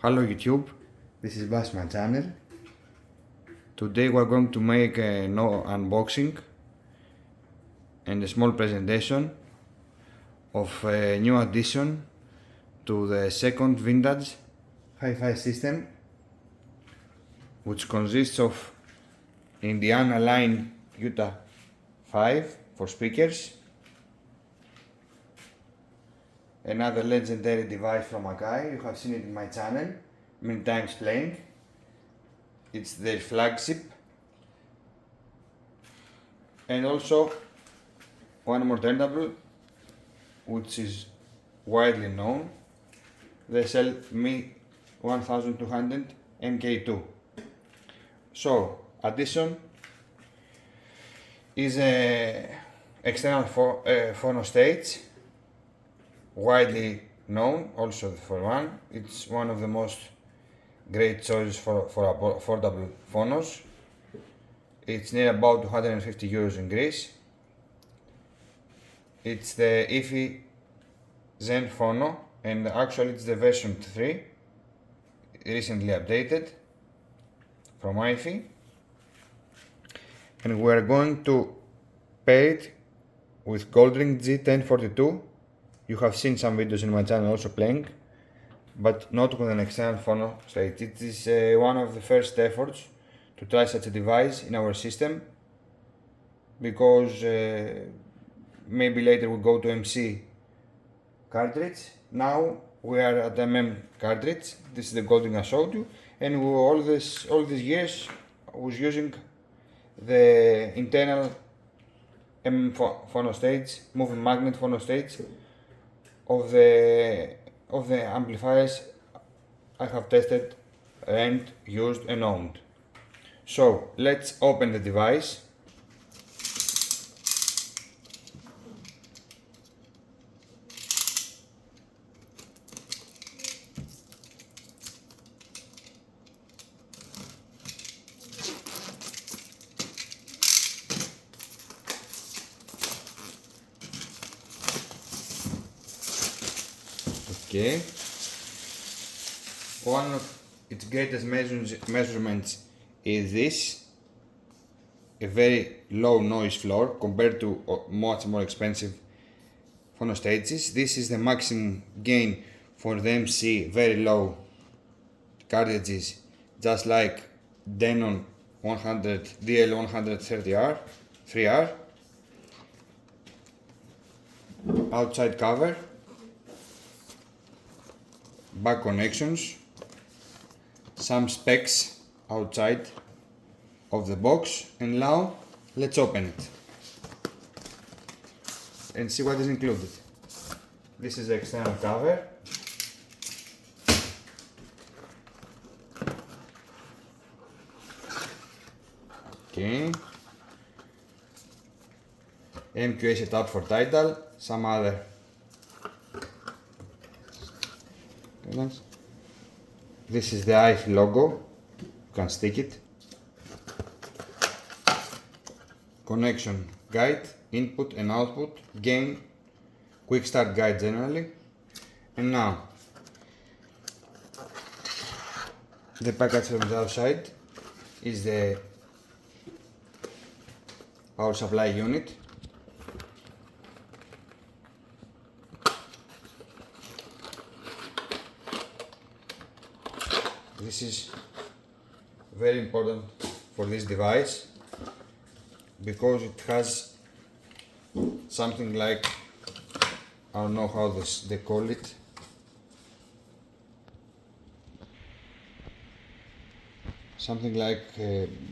Hello YouTube, this is my channel. Today we're going to make an unboxing and a small presentation of a new addition to the second vintage hi-fi system, which consists of Indiana line Utah 5 for speakers, another legendary device from Akai. You have seen it in my channel many times playing. It's their flagship. And also one more turntable, which is widely known, the ZEN-1200MK2. So, addition is a external phono stage, widely known also for one. It's one of the most great choices for affordable phonos. It's near about 250 euros in Greece. It's the IFI ZEN Phono, and actually it's the version 3, recently updated from IFI. And we're going to pair it with Goldring G1042. You have seen some videos in my channel also playing, but not with an external phono stage. It is one of the first efforts to try such a device in our system, because maybe later we go to MC cartridge. Now we are at cartridge. This is the Goldring I showed you, and all these years I was using the internal phono stage, moving magnet phono stage of the amplifiers I have tested, rent, used and owned. So let's open the device. Okay. One of its greatest measurements is this, a very low noise floor compared to much more expensive phono stages. This is the maximum gain for the MC very low cartridges, just like Denon DL130R 3R. Outside cover, back connections, some specs outside of the box, and now let's open it and see what is included. This is the external cover. Okay. MQA setup for Tidal, some other. This is the IFI logo, you can stick it. Connection guide, input and output, gain, quick start guide generally. And now, the package from the outside is the power supply unit. This is very important for this device, because it has something like, I don't know how they call it, something like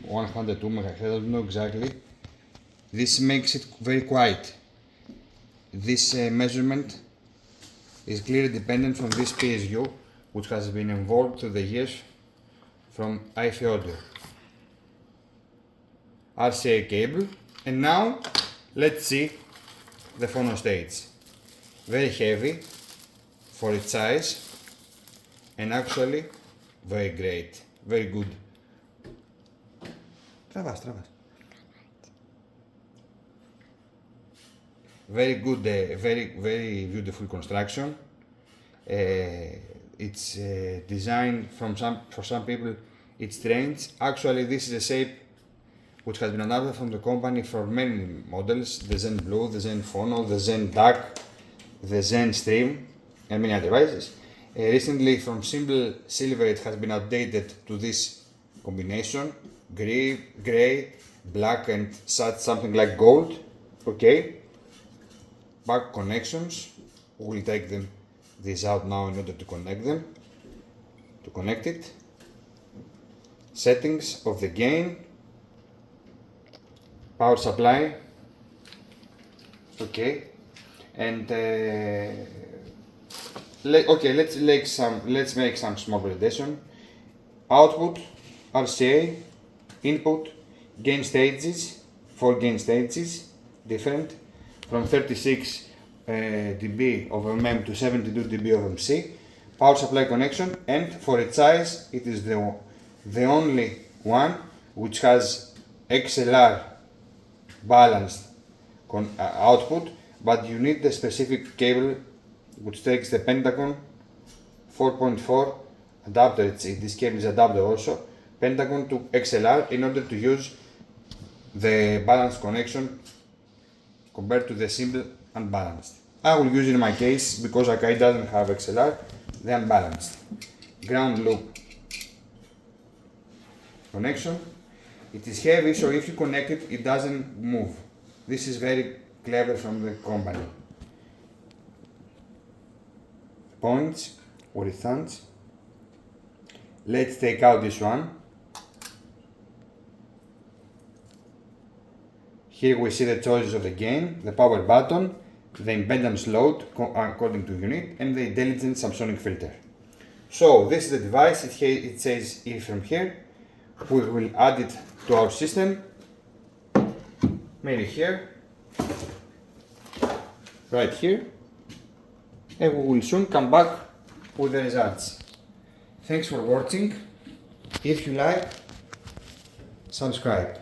102 MHz, I don't know exactly. This makes it very quiet. This measurement is clearly dependent from this PSU, which has been evolved through the years from IFI audio. RCA cable. And now let's see the phono stage. Very heavy for its size, and actually very great, very good. Travas. Very good, very beautiful construction. it's designed for some people it's strange. Actually, this is a shape which has been adapted from the company for many models, the ZEN Blue, the ZEN Phono, the ZEN DAC, the ZEN Stream, and many other devices. Recently, from simple silver, it has been updated to this combination, gray, black, and something like gold. Okay. Back connections. We'll take these out now in order to connect them. To connect it. Settings of the gain. Power supply. Okay. And let's make some small presentation. Output, RCA, input, gain stages, 4 gain stages, different, from 36 dB of mm to 72 dB of MC. Power supply connection, and for its size, it is the only one which has XLR balanced output, but you need the specific cable which takes the Pentagon 4.4 adapter. This cable is adapter also, Pentagon to XLR, in order to use the balanced connection compared to the simple unbalanced. I will use in my case, because Akai doesn't have XLR, the unbalanced. Ground loop connection. It is heavy, so if you connect it, it doesn't move. This is very clever from the company. Points where it stands. Let's take out this one. Here we see the choices of the gain, the power button, the impedance load according to unit, and the intelligent subsonic filter. So this is the device. It says E from here. We will add it to our system. Maybe here, right here, and we will soon come back with the results. Thanks for watching. If you like, subscribe.